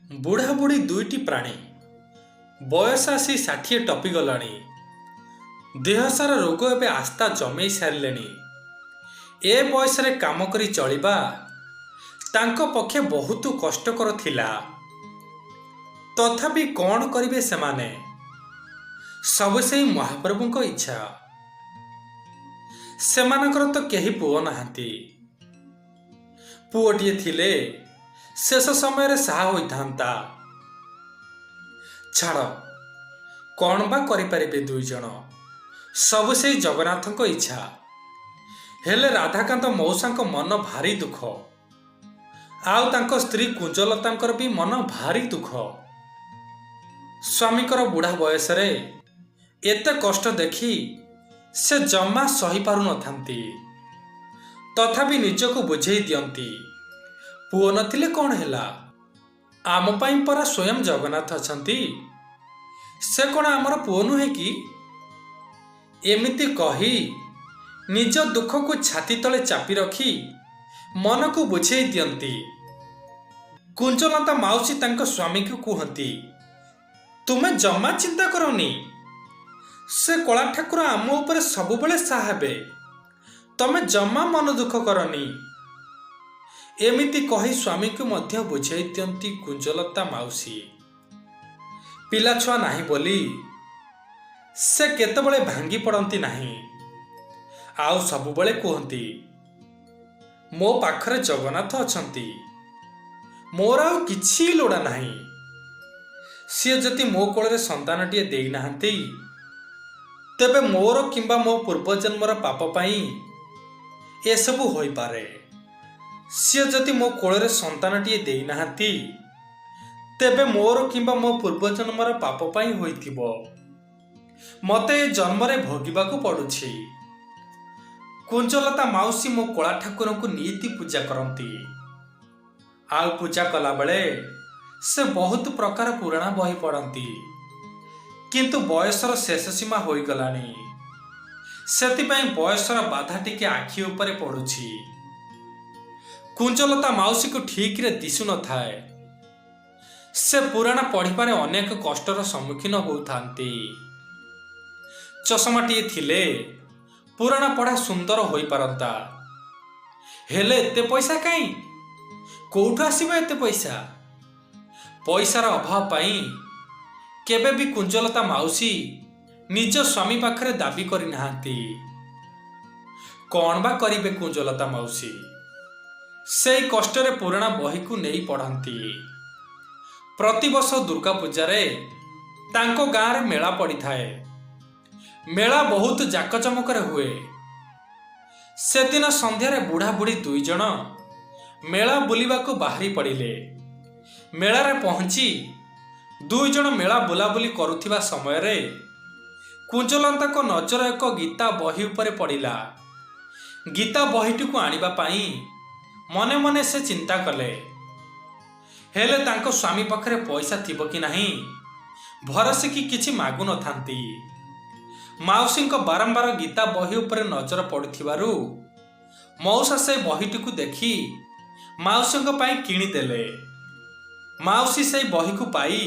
ବୁଢ଼ା ବୁଢ଼ୀ ଦୁଇଟି ପ୍ରାଣୀ ବୟସ ଆସି 60 ଟପିଗଲାଣି। ଦେହସାରା ରୋଗ ଏବେ ଆସ୍ଥା ଜମେଇ ସାରିଲେଣି। ଏ ବୟସରେ କାମ କରି ଚଳିବା ତାଙ୍କ ପକ୍ଷେ ବହୁତ କଷ୍ଟକର ଥିଲା। ତଥାପି କ'ଣ କରିବେ ସେମାନେ? ସବୁ ସେଇ ମହାପ୍ରଭୁଙ୍କ ଇଚ୍ଛା। ସେମାନଙ୍କର ତ କେହି ପୁଅ ନାହାନ୍ତି। ପୁଅଟିଏ ଥିଲେ ଶେଷ ସମୟରେ ସାହା ହୋଇଥାନ୍ତା। ଛାଡ଼, କ'ଣ ବା କରିପାରିବେ ଦୁଇ ଜଣ? ସବୁ ସେଇ ଜଗନ୍ନାଥଙ୍କ ଇଚ୍ଛା। ହେଲେ ରାଧାକାନ୍ତ ମଉସାଙ୍କ ମନ ଭାରି ଦୁଃଖ, ଆଉ ତାଙ୍କ ସ୍ତ୍ରୀ କୁଞ୍ଜଲତାଙ୍କର ବି ମନ ଭାରି ଦୁଃଖ। ସ୍ୱାମୀଙ୍କର ବୁଢ଼ା ବୟସରେ ଏତେ କଷ୍ଟ ଦେଖି ସେ ଜମା ସହିପାରୁନଥାନ୍ତି। ତଥାପି ନିଜକୁ ବୁଝେଇ ଦିଅନ୍ତି, ପୁଅ ନଥିଲେ କ'ଣ ହେଲା, ଆମ ପାଇଁ ପରା ସ୍ୱୟଂ ଜଗନ୍ନାଥ ଅଛନ୍ତି। ସେ କ'ଣ ଆମର ପୁଅ ନୁହେଁ କି? ଏମିତି କହି ନିଜ ଦୁଃଖକୁ ଛାତି ତଳେ ଚାପି ରଖି ମନକୁ ବୁଝେଇ ଦିଅନ୍ତି। କୁଞ୍ଜଲତା ମାଉସୀ ତାଙ୍କ ସ୍ୱାମୀକୁ କୁହନ୍ତି, ତୁମେ ଜମା ଚିନ୍ତା କରନି, ସେ କଳା ଠାକୁର ଆମ ଉପରେ ସବୁବେଳେ ସାହା ହେବେ। ତମେ ଜମା ମନ ଦୁଃଖ କରନି। ଏମିତି କହି ସ୍ୱାମୀକୁ ମଧ୍ୟ ବୁଝେଇ ଦିଅନ୍ତି କୁଞ୍ଜଲତା ମାଉସୀ। ପିଲାଛୁଆ ନାହିଁ ବୋଲି ସେ କେତେବେଳେ ଭାଙ୍ଗି ପଡ଼ନ୍ତି ନାହିଁ। ଆଉ ସବୁବେଳେ କୁହନ୍ତି, ମୋ ପାଖରେ ଜଗନ୍ନାଥ ଅଛନ୍ତି, ମୋର ଆଉ କିଛି ଲୋଡ଼ା ନାହିଁ। ସିଏ ଯଦି ମୋ କୋଳରେ ସନ୍ତାନଟିଏ ଦେଇନାହାନ୍ତି, ତେବେ ମୋର କିମ୍ବା ମୋ ପୂର୍ବଜନ୍ମର ପାପ ପାଇଁ ଏସବୁ ହୋଇପାରେ। ସିଏ ଯଦି ମୋ କୋଳରେ ସନ୍ତାନଟିଏ ଦେଇନାହାନ୍ତି, ତେବେ ମୋର କିମ୍ବା ମୋ ପୂର୍ବଜନ୍ମର ପାପ ପାଇଁ ହୋଇଥିବ। ମୋତେ ଏ ଜନ୍ମରେ ଭୋଗିବାକୁ ପଡ଼ୁଛି। କୁଞ୍ଜଲତା ମାଉସୀ ମୋ କଳା ଠାକୁରଙ୍କୁ ନିଇତି ପୂଜା କରନ୍ତି। ଆଉ ପୂଜା କଲାବେଳେ ସେ ବହୁତ ପ୍ରକାର ପୁରାଣ ବହି ପଢ଼ନ୍ତି। କିନ୍ତୁ ବୟସର ଶେଷ ସୀମା ହୋଇଗଲାଣି। ସେଥିପାଇଁ ବୟସର ବାଧା ଟିକେ ଆଖି ଉପରେ ପଡ଼ୁଛି। କୁଞ୍ଜଲତା ମାଉସୀକୁ ଠିକରେ ଦିଶୁନଥାଏ। ସେ ପୁରାଣ ପଢ଼ିବାରେ ଅନେକ କଷ୍ଟର ସମ୍ମୁଖୀନ ହେଉଥାନ୍ତି। ଚଷମାଟିଏ ଥିଲେ ପୁରାଣ ପଢ଼ା ସୁନ୍ଦର ହୋଇପାରନ୍ତା। ହେଲେ ଏତେ ପଇସା କାହିଁ? କୋଉଠୁ ଆସିବ ଏତେ ପଇସା? ପଇସାର ଅଭାବ ପାଇଁ କେବେ ବି କୁଞ୍ଜଲତା ମାଉସୀ ନିଜ ସ୍ୱାମୀ ପାଖରେ ଦାବି କରିନାହାନ୍ତି। କ'ଣ ବା କରିବେ କୁଞ୍ଜଲତା ମାଉସୀ? ସେଇ କଷ୍ଟରେ ପୁରାଣ ବହିକୁ ନେଇ ପଢ଼ନ୍ତି। ପ୍ରତିବର୍ଷ ଦୁର୍ଗା ପୂଜାରେ ତାଙ୍କ ଗାଁରେ ମେଳା ପଡ଼ିଥାଏ। ମେଳା ବହୁତ ଜାକଜମକରେ ହୁଏ। ସେଦିନ ସନ୍ଧ୍ୟାରେ ବୁଢ଼ା ବୁଢ଼ୀ ଦୁଇ ଜଣ ମେଳା ବୁଲିବାକୁ ବାହାରି ପଡ଼ିଲେ। ମେଳାରେ ପହଞ୍ଚି ଦୁଇ ଜଣ ମେଳା ବୁଲାବୁଲି କରୁଥିବା ସମୟରେ କୁଞ୍ଜଲତାଙ୍କ ନଜର ଏକ ଗୀତା ବହି ଉପରେ ପଡ଼ିଲା। ଗୀତା ବହିଟିକୁ ଆଣିବା ପାଇଁ ମନେ ମନେ ସେ ଚିନ୍ତା କଲେ। ହେଲେ ତାଙ୍କ ସ୍ୱାମୀ ପାଖରେ ପଇସା ଥିବ କି ନାହିଁ ଭରସିକି କିଛି ମାଗୁନଥାନ୍ତି। ମାଉସୀଙ୍କ ବାରମ୍ବାର ଗୀତା ବହି ଉପରେ ନଜର ପଡ଼ୁଥିବାରୁ ମଉସା ସେ ବହିଟିକୁ ଦେଖି ମାଉସୀଙ୍କ ପାଇଁ କିଣିଦେଲେ। ମାଉସୀ ସେଇ ବହିକୁ ପାଇ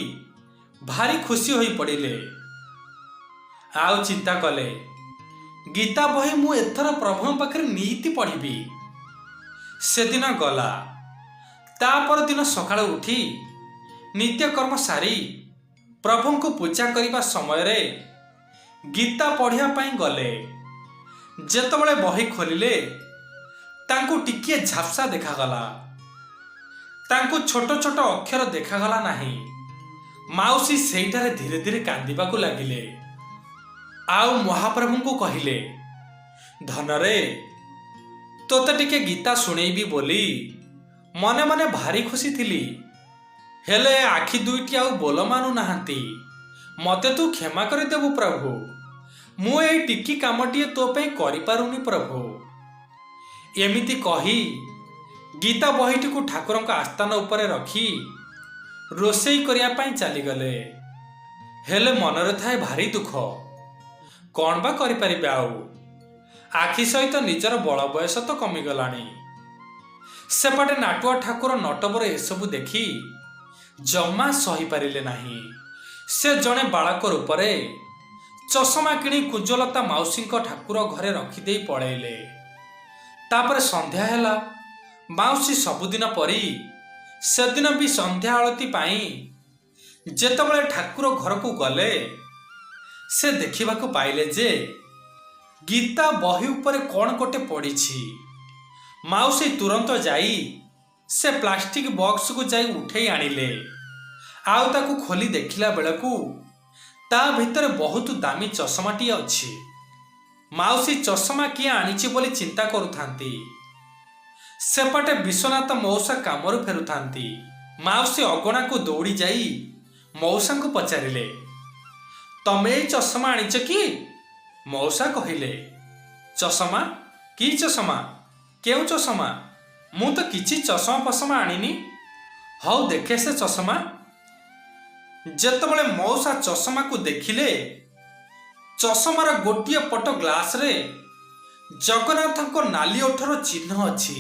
ଭାରି ଖୁସି ହୋଇ ପଡ଼ିଲେ। ଆଉ ଚିନ୍ତା କଲେ, ଗୀତା ବହି ମୁଁ ଏଥର ପ୍ରଭୁଙ୍କ ପାଖରେ ନିଇତି ପଢ଼ିବି। ସେଦିନ ଗଲା। ତା ପରଦିନ ସକାଳୁ ଉଠି ନିତ୍ୟକର୍ମ ସାରି ପ୍ରଭୁଙ୍କୁ ପୂଜା କରିବା ସମୟରେ ଗୀତା ପଢ଼ିବା ପାଇଁ ଗଲେ। ଯେତେବେଳେ ବହି ଖୋଲିଲେ ତାଙ୍କୁ ଟିକିଏ ଝାପ୍ସା ଦେଖାଗଲା। ତାଙ୍କୁ ଛୋଟ ଛୋଟ ଅକ୍ଷର ଦେଖାଗଲା ନାହିଁ। ମାଉସୀ ସେଇଠାରେ ଧୀରେ ଧୀରେ କାନ୍ଦିବାକୁ ଲାଗିଲେ। ଆଉ ମହାପ୍ରଭୁଙ୍କୁ କହିଲେ, ଧନରେ ତୋତେ ଟିକେ ଗୀତା ଶୁଣେଇବି ବୋଲି ମନେ ମନେ ଭାରି ଖୁସି ଥିଲି। ହେଲେ ଆଖି ଦୁଇଟି ଆଉ ବୋଲ ମାନୁନାହାନ୍ତି। ମୋତେ ତୁ କ୍ଷମା କରିଦେବୁ ପ୍ରଭୁ। ମୁଁ ଏଇ ଟିକି କାମଟିଏ ତୋ ପାଇଁ କରିପାରୁନି ପ୍ରଭୁ। ଏମିତି କହି ଗୀତା ବହିଟିକୁ ଠାକୁରଙ୍କ ଆସ୍ଥାନ ଉପରେ ରଖି ରୋଷେଇ କରିବା ପାଇଁ ଚାଲିଗଲେ। ହେଲେ ମନରେ ଥାଏ ଭାରି ଦୁଃଖ। କ'ଣ ବା କରିପାରିବେ ଆଉ? ଆଖି ସହିତ ନିଜର ବଳ ବୟସ ତ କମିଗଲାଣି। ସେପଟେ ନାଟୁଆ ଠାକୁର ନଟବର ଏସବୁ ଦେଖି ଜମା ସହିପାରିଲେ ନାହିଁ। ସେ ଜଣେ ବାଳକ ରୂପରେ ଚଷମା କିଣି କୁଞ୍ଜଲତା ମାଉସୀଙ୍କ ଠାକୁର ଘରେ ରଖିଦେଇ ପଳେଇଲେ। ତାପରେ ସନ୍ଧ୍ୟା ହେଲା। ମାଉସୀ ସବୁଦିନ ପରି ସେଦିନ ବି ସନ୍ଧ୍ୟା ଆଳତି ପାଇଁ ଯେତେବେଳେ ଠାକୁର ଘରକୁ ଗଲେ, ସେ ଦେଖିବାକୁ ପାଇଲେ ଯେ ଗୀତା ବହି ଉପରେ କ'ଣ ଗୋଟେ ପଡ଼ିଛି। ମାଉସୀ ତୁରନ୍ତ ଯାଇ ସେ ପ୍ଲାଷ୍ଟିକ ବକ୍ସକୁ ଯାଇ ଉଠେଇ ଆଣିଲେ। ଆଉ ତାକୁ ଖୋଲି ଦେଖିଲା ବେଳକୁ ତା ଭିତରେ ବହୁତ ଦାମୀ ଚଷମାଟିଏ ଅଛି। ମାଉସୀ ଚଷମା କିଏ ଆଣିଛି ବୋଲି ଚିନ୍ତା କରୁଥାନ୍ତି। ସେପଟେ ବିଶ୍ୱନାଥ ମଉସା କାମରୁ ଫେରୁଥାନ୍ତି। ମାଉସୀ ଅଗଣାକୁ ଦୌଡ଼ି ଯାଇ ମଉସାଙ୍କୁ ପଚାରିଲେ, ତମେ ଏଇ ଚଷମା ଆଣିଛ କି? ମଉସା କହିଲେ, ଚଷମା? କି ଚଷମା? କେଉଁ ଚଷମା? ମୁଁ ତ କିଛି ଚଷମା ଫଷମା ଆଣିନି। ହଉ ଦେଖେ ସେ ଚଷମା। ଯେତେବେଳେ ମଉସା ଚଷମାକୁ ଦେଖିଲେ, ଚଷମାର ଗୋଟିଏ ପଟ ଗ୍ଲାସରେ ଜଗନ୍ନାଥଙ୍କ ନାଲି ଓଠର ଚିହ୍ନ ଅଛି।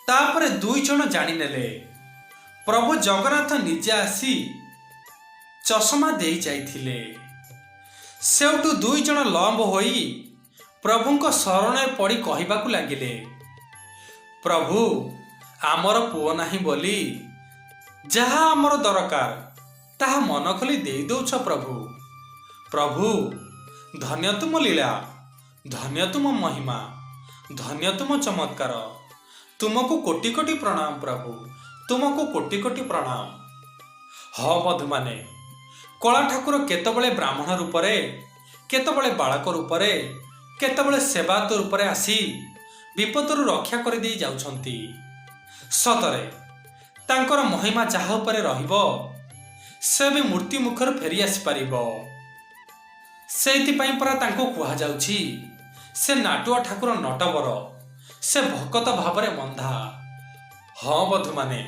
ତାପରେ ଦୁଇ ଜଣ ଜାଣିନେଲେ ପ୍ରଭୁ ଜଗନ୍ନାଥ ନିଜେ ଆସି ଚଷମା ଦେଇ ଯାଇଥିଲେ। ସେଉଠୁ ଦୁଇ ଜଣ ଲମ୍ବ ହୋଇ ପ୍ରଭୁଙ୍କ ଶରଣରେ ପଡ଼ି କହିବାକୁ ଲାଗିଲେ, ପ୍ରଭୁ, ଆମର ପୁଅ ନାହିଁ ବୋଲି ଯାହା ଆମର ଦରକାର ତାହା ମନ ଖୋଲି ଦେଇ ଦେଉଛ ପ୍ରଭୁ। ପ୍ରଭୁ, ଧନ୍ୟ ତୁମ ଲୀଳା, ଧନ୍ୟ ତୁମ ମହିମା, ଧନ୍ୟ ତୁମ ଚମତ୍କାର। ତୁମକୁ କୋଟି କୋଟି ପ୍ରଣାମ ପ୍ରଭୁ, ତୁମକୁ କୋଟି କୋଟି ପ୍ରଣାମ। ହଁ ବନ୍ଧୁମାନେ, କଳା ଠାକୁର କେତେବେଳେ ବ୍ରାହ୍ମଣ ରୂପରେ, କେତେବେଳେ ବାଳକ ରୂପରେ, କେତେବେଳେ ସେବାୟତ ରୂପରେ ଆସି ବିପଦରୁ ରକ୍ଷା କରିଦେଇ ଯାଉଛନ୍ତି। ସତରେ ତାଙ୍କର ମହିମା ଯାହା ଉପରେ ରହିବ ସେ ବି ମୃତ୍ୟୁ ମୁଖରୁ ଫେରି ଆସିପାରିବ। ସେଇଥିପାଇଁ ପରା ତାଙ୍କୁ କୁହାଯାଉଛି ସେ ନାଟୁଆ ଠାକୁର ନଟବର, ସେ ଭକତ ଭାବରେ ବନ୍ଧା। ହଁ ବନ୍ଧୁମାନେ,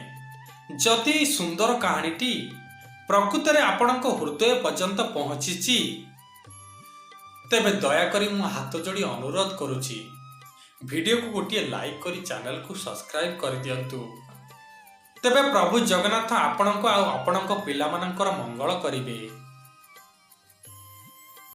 ଯଦି ଏହି ସୁନ୍ଦର କାହାଣୀଟି ପ୍ରକୃତରେ ଆପଣଙ୍କ ହୃଦୟ ପର୍ଯ୍ୟନ୍ତ ପହଞ୍ଚିଛି, ତେବେ ଦୟାକରି ମୁଁ ହାତ ଯୋଡ଼ି ଅନୁରୋଧ କରୁଛି, ଭିଡ଼ିଓକୁ ଗୋଟିଏ ଲାଇକ୍ କରି ଚ୍ୟାନେଲକୁ ସବସ୍କ୍ରାଇବ୍ କରିଦିଅନ୍ତୁ। ତେବେ ପ୍ରଭୁ ଜଗନ୍ନାଥ ଆପଣଙ୍କ ଆଉ ଆପଣଙ୍କ ପିଲାମାନଙ୍କର ମଙ୍ଗଳ କରିବେ।